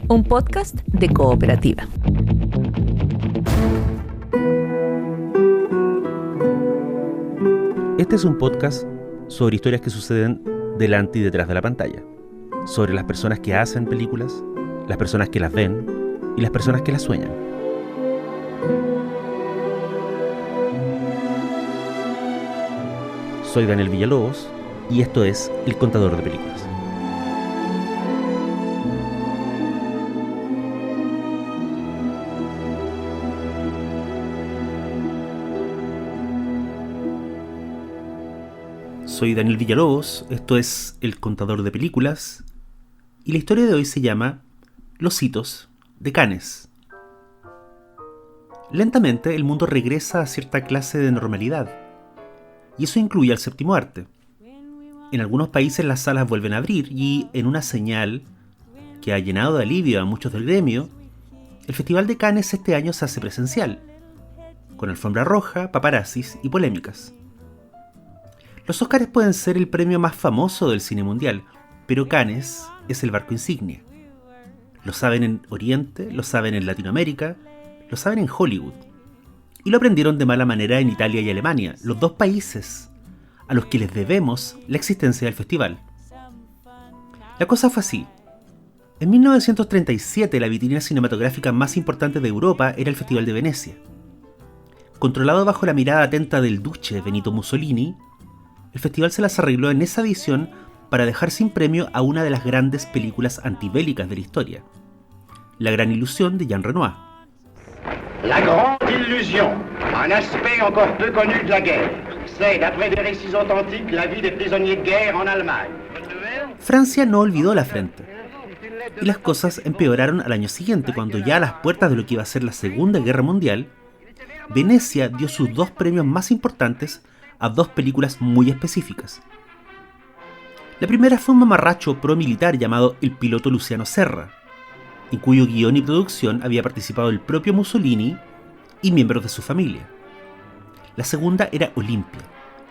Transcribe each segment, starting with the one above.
un podcast de Cooperativa. Este es un podcast sobre historias que suceden delante y detrás de la pantalla, sobre las personas que hacen películas, las personas que las ven y las personas que las sueñan. Soy Daniel Villalobos y esto es El Contador de Películas. Soy Daniel Villalobos, esto es El Contador de Películas y la historia de hoy se llama Los hitos de Cannes. Lentamente el mundo regresa a cierta clase de normalidad y eso incluye al séptimo arte. En algunos países las salas vuelven a abrir y en una señal que ha llenado de alivio a muchos del gremio, el Festival de Cannes este año se hace presencial, con alfombra roja, paparazzis y polémicas. Los Óscares pueden ser el premio más famoso del cine mundial, pero Cannes es el barco insignia. Lo saben en Oriente, lo saben en Latinoamérica, lo saben en Hollywood. Y lo aprendieron de mala manera en Italia y Alemania, los dos países a los que les debemos la existencia del festival. La cosa fue así. En 1937 la vitrina cinematográfica más importante de Europa era el Festival de Venecia. Controlado bajo la mirada atenta del duce Benito Mussolini, el festival se las arregló en esa edición para dejar sin premio a una de las grandes películas antibélicas de la historia, La Gran Ilusión de Jean Renoir. La Grande Illusion, un aspect encore peu connu de la guerre. C'est, d'après des récits authentiques, la vie des prisonniers de guerre en Allemagne. Francia no olvidó la frente, y las cosas empeoraron al año siguiente, cuando ya a las puertas de lo que iba a ser la Segunda Guerra Mundial, Venecia dio sus dos premios más importantes a dos películas muy específicas. La primera fue un mamarracho pro-militar llamado El piloto Luciano Serra, en cuyo guión y producción había participado el propio Mussolini y miembros de su familia. La segunda era Olimpia,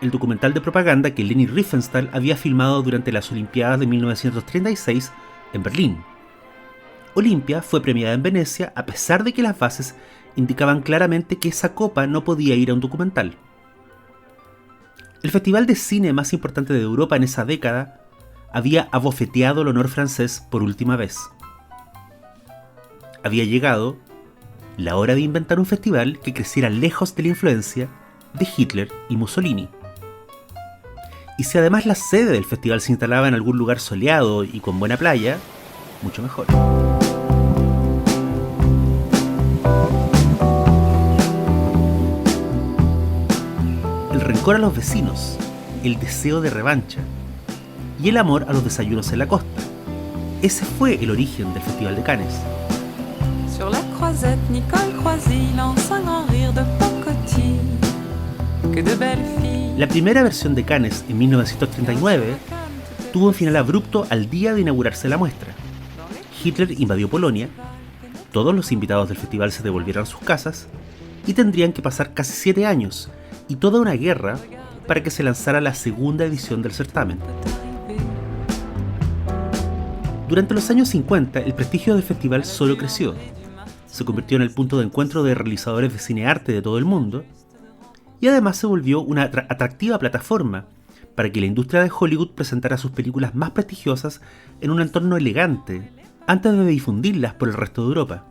el documental de propaganda que Leni Riefenstahl había filmado durante las Olimpiadas de 1936 en Berlín. Olimpia fue premiada en Venecia a pesar de que las bases indicaban claramente que esa copa no podía ir a un documental. El festival de cine más importante de Europa en esa década había abofeteado el honor francés por última vez. Había llegado la hora de inventar un festival que creciera lejos de la influencia de Hitler y Mussolini. Y si además la sede del festival se instalaba en algún lugar soleado y con buena playa, mucho mejor. El rencor a los vecinos, el deseo de revancha y el amor a los desayunos en la costa. Ese fue el origen del Festival de Cannes. Sur la croisette, Nicole Croisy lance un grand rire de pacotille. Que de belles filles. La primera versión de Cannes, en 1939, tuvo un final abrupto al día de inaugurarse la muestra. Hitler invadió Polonia, todos los invitados del festival se devolvieron a sus casas y tendrían que pasar casi 7 años y toda una guerra para que se lanzara la segunda edición del certamen. Durante los años 50, el prestigio del festival solo creció. Se convirtió en el punto de encuentro de realizadores de cine-arte de todo el mundo y además se volvió una atractiva plataforma para que la industria de Hollywood presentara sus películas más prestigiosas en un entorno elegante antes de difundirlas por el resto de Europa.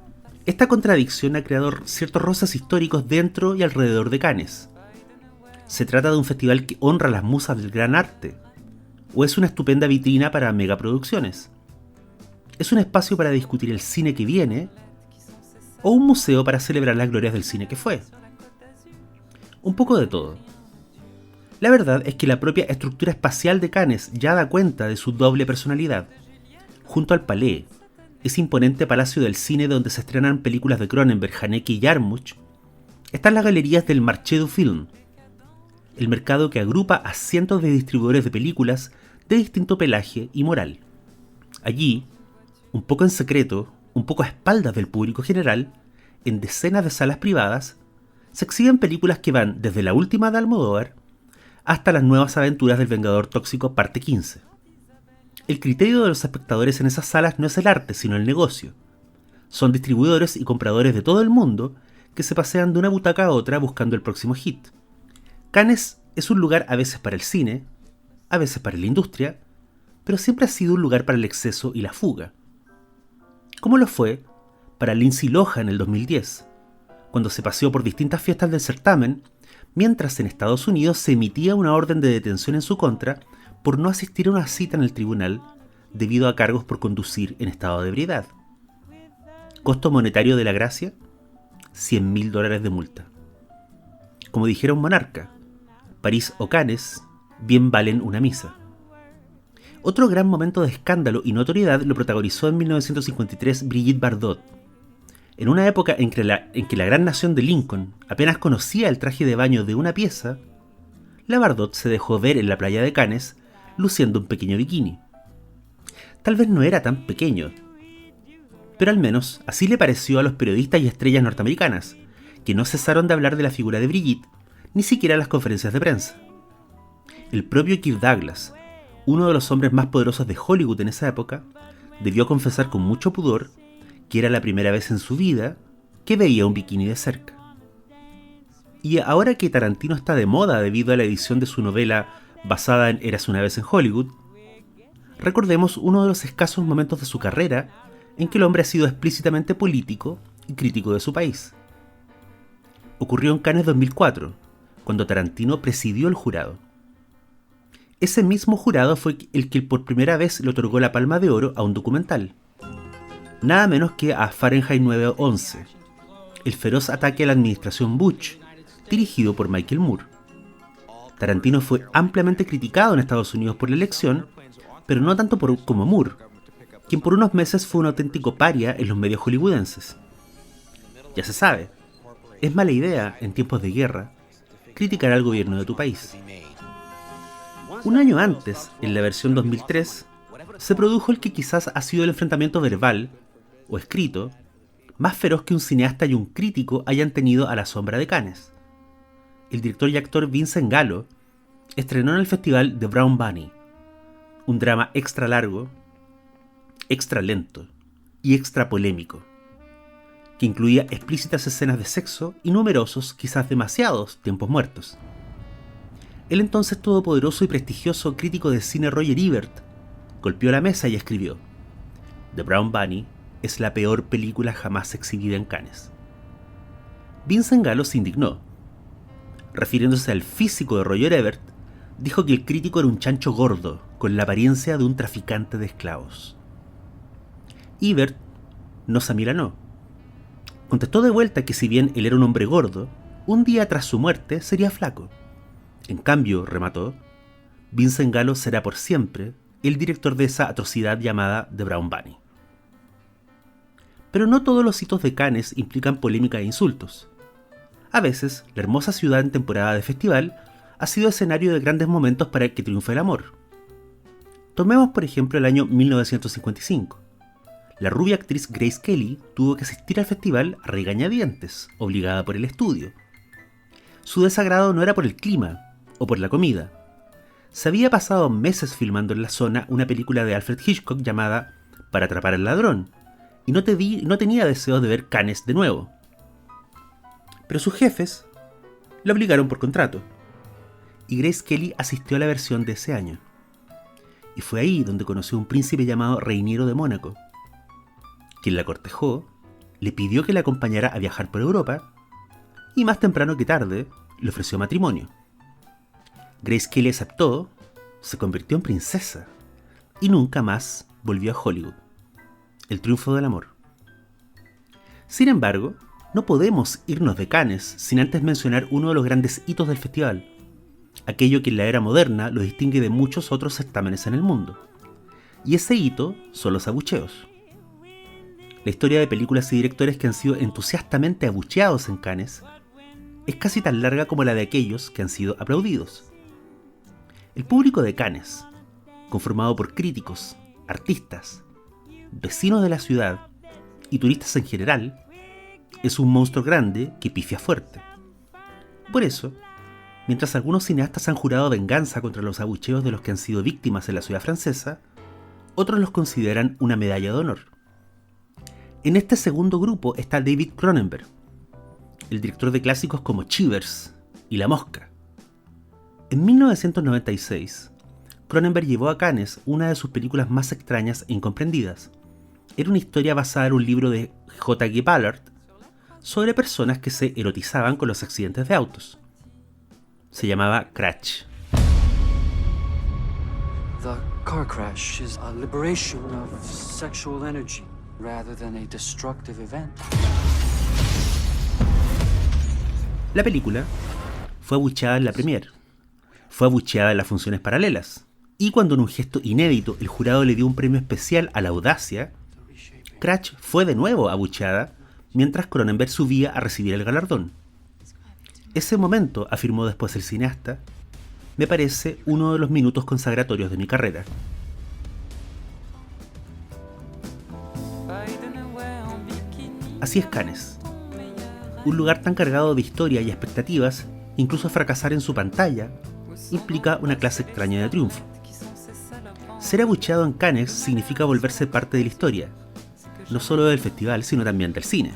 Esta contradicción ha creado ciertos roces históricos dentro y alrededor de Cannes. ¿Se trata de un festival que honra las musas del gran arte? ¿O es una estupenda vitrina para megaproducciones? ¿Es un espacio para discutir el cine que viene? ¿O un museo para celebrar las glorias del cine que fue? Un poco de todo. La verdad es que la propia estructura espacial de Cannes ya da cuenta de su doble personalidad. Junto al Palais, ese imponente palacio del cine donde se estrenan películas de Cronenberg, Haneke y Jarmusch, están las galerías del Marché du Film, el mercado que agrupa a cientos de distribuidores de películas de distinto pelaje y moral. Allí, un poco en secreto, un poco a espaldas del público general, en decenas de salas privadas, se exhiben películas que van desde la última de Almodóvar hasta las nuevas aventuras del Vengador Tóxico parte 15. El criterio de los espectadores en esas salas no es el arte, sino el negocio. Son distribuidores y compradores de todo el mundo que se pasean de una butaca a otra buscando el próximo hit. Cannes es un lugar a veces para el cine, a veces para la industria, pero siempre ha sido un lugar para el exceso y la fuga. Como lo fue para Lindsay Lohan en el 2010, cuando se paseó por distintas fiestas del certamen, mientras en Estados Unidos se emitía una orden de detención en su contra por no asistir a una cita en el tribunal debido a cargos por conducir en estado de ebriedad. ¿Costo monetario de la gracia? $100.000 de multa. Como dijera un monarca, París o Cannes bien valen una misa. Otro gran momento de escándalo y notoriedad lo protagonizó en 1953 Brigitte Bardot. En una época en que la gran nación de Lincoln apenas conocía el traje de baño de una pieza, la Bardot se dejó ver en la playa de Cannes luciendo un pequeño bikini. Tal vez no era tan pequeño, pero al menos así le pareció a los periodistas y estrellas norteamericanas, que no cesaron de hablar de la figura de Brigitte, ni siquiera en las conferencias de prensa. El propio Kirk Douglas, uno de los hombres más poderosos de Hollywood en esa época, debió confesar con mucho pudor que era la primera vez en su vida que veía un bikini de cerca. Y ahora que Tarantino está de moda debido a la edición de su novela basada en Érase una vez en Hollywood, recordemos uno de los escasos momentos de su carrera en que el hombre ha sido explícitamente político y crítico de su país. Ocurrió en Cannes 2004, cuando Tarantino presidió el jurado. Ese mismo jurado fue el que por primera vez le otorgó la Palma de Oro a un documental. Nada menos que a Fahrenheit 9/11, el feroz ataque a la administración Bush, dirigido por Michael Moore. Tarantino fue ampliamente criticado en Estados Unidos por la elección, pero no tanto como Moore, quien por unos meses fue un auténtico paria en los medios hollywoodenses. Ya se sabe, es mala idea en tiempos de guerra criticar al gobierno de tu país. Un año antes, en la versión 2003, se produjo el que quizás ha sido el enfrentamiento verbal, o escrito, más feroz que un cineasta y un crítico hayan tenido a la sombra de Cannes. El director y actor Vincent Gallo estrenó en el festival The Brown Bunny, un drama extra largo, extra lento y extra polémico, que incluía explícitas escenas de sexo y numerosos, quizás demasiados, tiempos muertos. El entonces todopoderoso y prestigioso crítico de cine Roger Ebert golpeó la mesa y escribió: The Brown Bunny es la peor película jamás exhibida en Cannes. Vincent Gallo se indignó. Refiriéndose al físico de Roger Ebert, dijo que el crítico era un chancho gordo, con la apariencia de un traficante de esclavos. Ebert no se amilanó. Contestó de vuelta que si bien él era un hombre gordo, un día tras su muerte sería flaco. En cambio, remató, Vincent Gallo será por siempre el director de esa atrocidad llamada The Brown Bunny. Pero no todos los hitos de Cannes implican polémica e insultos. A veces, la hermosa ciudad en temporada de festival ha sido escenario de grandes momentos para que triunfe el amor. Tomemos por ejemplo el año 1955. La rubia actriz Grace Kelly tuvo que asistir al festival a regañadientes, obligada por el estudio. Su desagrado no era por el clima o por la comida. Se había pasado meses filmando en la zona una película de Alfred Hitchcock llamada Para atrapar al ladrón, y no tenía deseo de ver Cannes de nuevo. Pero sus jefes la obligaron por contrato, y Grace Kelly asistió a la versión de ese año. Y fue ahí donde conoció a un príncipe llamado Reiniero de Mónaco, quien la cortejó, le pidió que la acompañara a viajar por Europa, y más temprano que tarde le ofreció matrimonio. Grace Kelly aceptó, se convirtió en princesa, y nunca más volvió a Hollywood. El triunfo del amor. Sin embargo, no podemos irnos de Cannes sin antes mencionar uno de los grandes hitos del festival, aquello que en la era moderna lo distingue de muchos otros certámenes en el mundo. Y ese hito son los abucheos. La historia de películas y directores que han sido entusiastamente abucheados en Cannes es casi tan larga como la de aquellos que han sido aplaudidos. El público de Cannes, conformado por críticos, artistas, vecinos de la ciudad y turistas en general, es un monstruo grande que pifia fuerte. Por eso, mientras algunos cineastas han jurado venganza contra los abucheos de los que han sido víctimas en la ciudad francesa, otros los consideran una medalla de honor. En este segundo grupo está David Cronenberg, el director de clásicos como Cheers y La Mosca. En 1996, Cronenberg llevó a Cannes una de sus películas más extrañas e incomprendidas. Era una historia basada en un libro de J.G. Ballard sobre personas que se erotizaban con los accidentes de autos. Se llamaba Crash. The car crash is a liberation of sexual energy rather than a destructive event. La película fue abucheada en la premiere, fue abucheada en las funciones paralelas, y cuando en un gesto inédito el jurado le dio un premio especial a la audacia, Crash fue de nuevo abucheada mientras Cronenberg subía a recibir el galardón. Ese momento, afirmó después el cineasta, me parece uno de los minutos consagratorios de mi carrera. Así es Cannes. Un lugar tan cargado de historia y expectativas, incluso fracasar en su pantalla, implica una clase extraña de triunfo. Ser abucheado en Cannes significa volverse parte de la historia, no solo del festival, sino también del cine.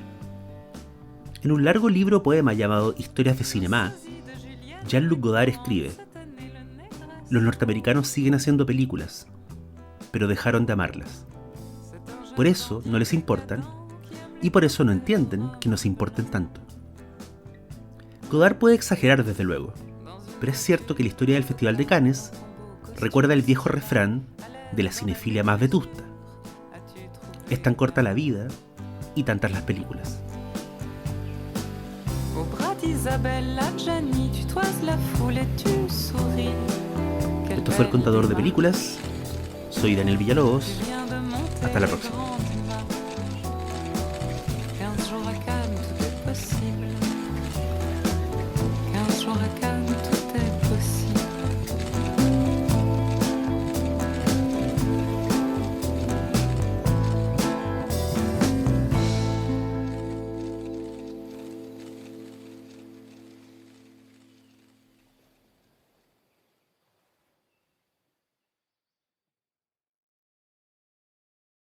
En un largo libro poema llamado Historias de Cinema, Jean-Luc Godard escribe: los norteamericanos siguen haciendo películas, pero dejaron de amarlas. Por eso no les importan, y por eso no entienden que nos importen tanto. Godard puede exagerar desde luego, pero es cierto que la historia del Festival de Cannes recuerda el viejo refrán de la cinefilia más vetusta: es tan corta la vida y tantas las películas. Esto fue El Contador de Películas. Soy Daniel Villalobos. Hasta la próxima.